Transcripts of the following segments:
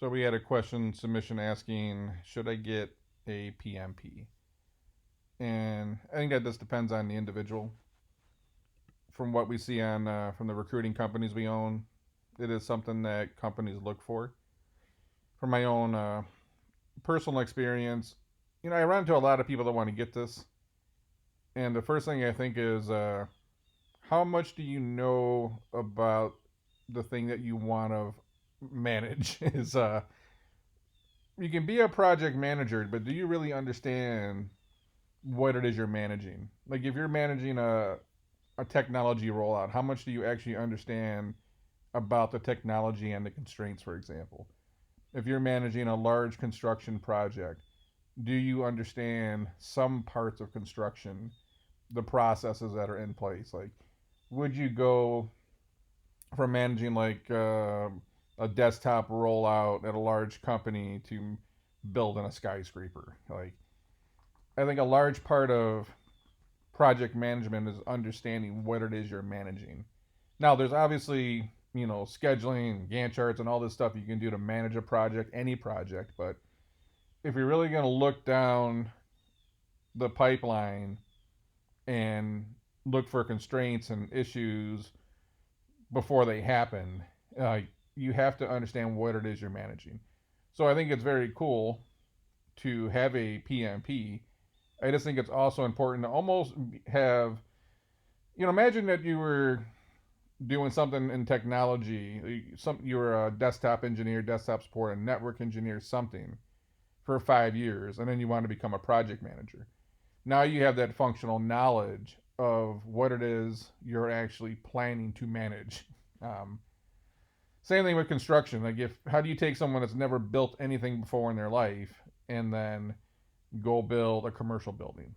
So we had a question submission asking, should I get a PMP? And I think that just depends on the individual. From what we see on from the recruiting companies we own, it is something that companies look for. From my own personal experience, I run into a lot of people that want to get this, and the first thing I think is, how much do you know about the thing that you want to manage? Is You can be a project manager, but do you really understand what it is you're managing? Like if you're managing a technology rollout, how much do you actually understand about the technology and the constraints, for example? If you're managing a large construction project, do you understand some parts of construction, the processes that are in place? Like, would you go from managing a desktop rollout at a large company to building a skyscraper? Like, I think a large part of project management is understanding what it is you're managing. Now, there's obviously, scheduling, Gantt charts, and all this stuff you can do to manage a project, any project. But if you're really going to look down the pipeline and look for constraints and issues before they happen, uh, you have to understand what it is you're managing. So I think it's very cool to have a PMP. I just think it's also important to almost have, imagine that you were doing something in technology, you were a desktop engineer, desktop support, a network engineer, something for 5 years, and then you want to become a project manager. Now you have that functional knowledge of what it is you're actually planning to manage. Um, Same thing with construction. Like, if how do you take someone that's never built anything before in their life and then go build a commercial building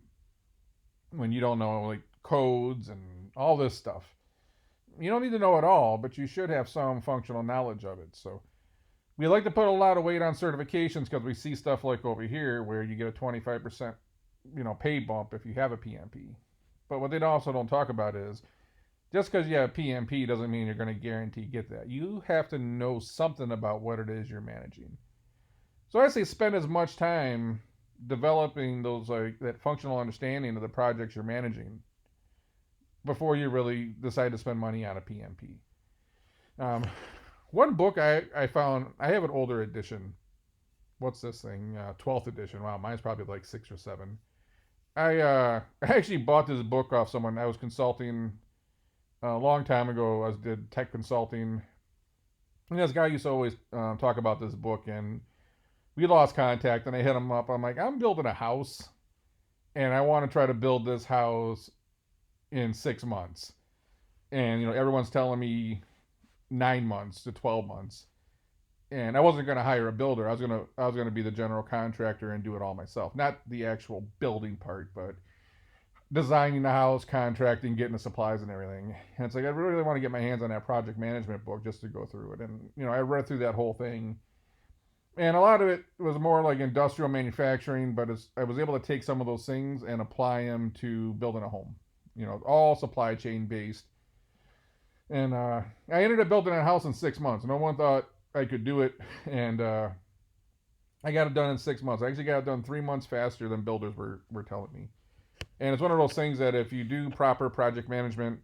when you don't know like codes and all this stuff? You don't need to know it all, but you should have some functional knowledge of it. So we like to put a lot of weight on certifications because we see stuff like over here where you get a 25% pay bump if you have a PMP. But what they also don't talk about is just because you have PMP doesn't mean you're going to guarantee get that. You have to know something about what it is you're managing. So I say spend as much time developing those like that functional understanding of the projects you're managing before you really decide to spend money on a PMP. Um, One book I found, I have an older edition. What's this thing? 12th edition. Wow, mine's probably like 6 or 7. I actually bought this book off someone. I was consulting a long time ago. I did tech consulting, and this guy used to always talk about this book, and we lost contact. And I hit him up. I'm like, I'm building a house, and I want to try to build this house in 6 months. And everyone's telling me 9 months to 12 months. And I wasn't going to hire a builder. I was gonna be the general contractor and do it all myself. Not the actual building part, but designing the house, contracting, getting the supplies and everything. And it's like I really want to get my hands on that project management book just to go through it. And I read through that whole thing, and a lot of it was more like industrial manufacturing, but I was able to take some of those things and apply them to building a home. All supply chain based. And I ended up building a house in 6 months. No one thought I could do it, and I got it done in 6 months. I actually got it done 3 months faster than builders were telling me. And it's one of those things that if you do proper project management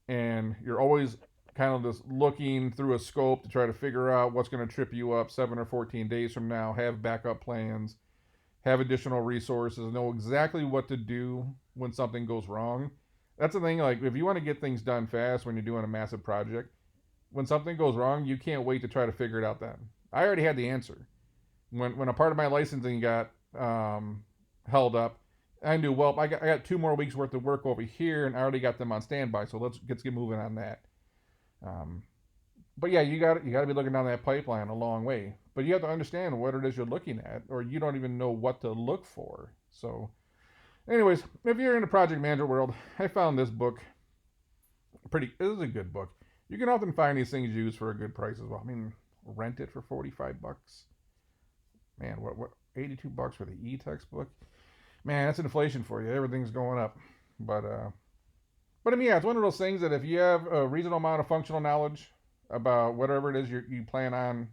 and you're always kind of just looking through a scope to try to figure out what's going to trip you up 7 or 14 days from now, have backup plans, have additional resources, know exactly what to do when something goes wrong. That's the thing, like if you want to get things done fast when you're doing a massive project, when something goes wrong, you can't wait to try to figure it out then. I already had the answer. When a part of my licensing got held up, I knew, well, I got 2 more weeks worth of work over here, and I already got them on standby. So let's get moving on that. Um, but yeah, you got to be looking down that pipeline a long way. But you have to understand what it is you're looking at, or you don't even know what to look for. So, anyways, if you're in the project manager world, I found this book This is a good book. You can often find these things used for a good price as well. I mean, rent it for $45. Man, what 82 bucks for the e-textbook? Man, that's inflation for you. Everything's going up. But I mean, yeah, it's one of those things that if you have a reasonable amount of functional knowledge about whatever it is you plan on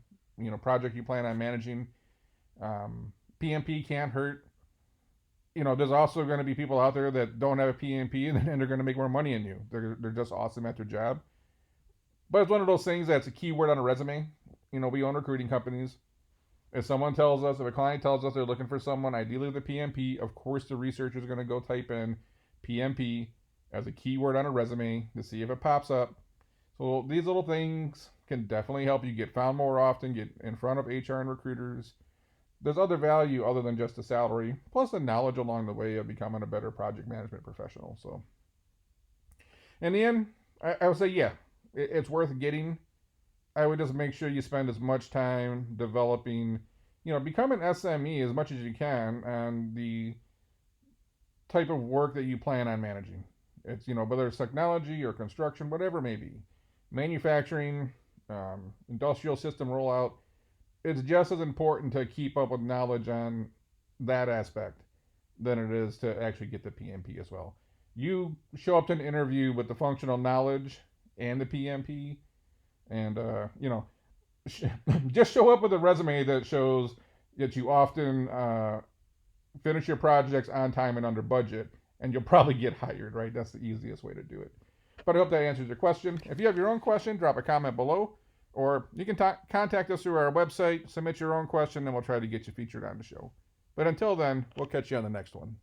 project you plan on managing. PMP can't hurt. There's also going to be people out there that don't have a PMP and they're going to make more money than you. They're just awesome at their job. But it's one of those things that's a keyword on a resume. We own recruiting companies. If a client tells us they're looking for someone, ideally with a PMP, of course the researcher is going to go type in PMP as a keyword on a resume to see if it pops up. So these little things can definitely help you get found more often, get in front of HR and recruiters. There's other value other than just the salary, plus the knowledge along the way of becoming a better project management professional. So in the end, I would say, yeah, it's worth getting. I would just make sure you spend as much time developing, become an SME as much as you can on the type of work that you plan on managing. It's, whether it's technology or construction, whatever it may be, manufacturing, industrial system rollout, it's just as important to keep up with knowledge on that aspect than it is to actually get the PMP as well. You show up to an interview with the functional knowledge and the PMP, and just show up with a resume that shows that you often finish your projects on time and under budget, and you'll probably get hired, right? That's the easiest way to do it. But I hope that answers your question. If you have your own question, drop a comment below, or you can contact us through our website, submit your own question, and we'll try to get you featured on the show. But until then, we'll catch you on the next one.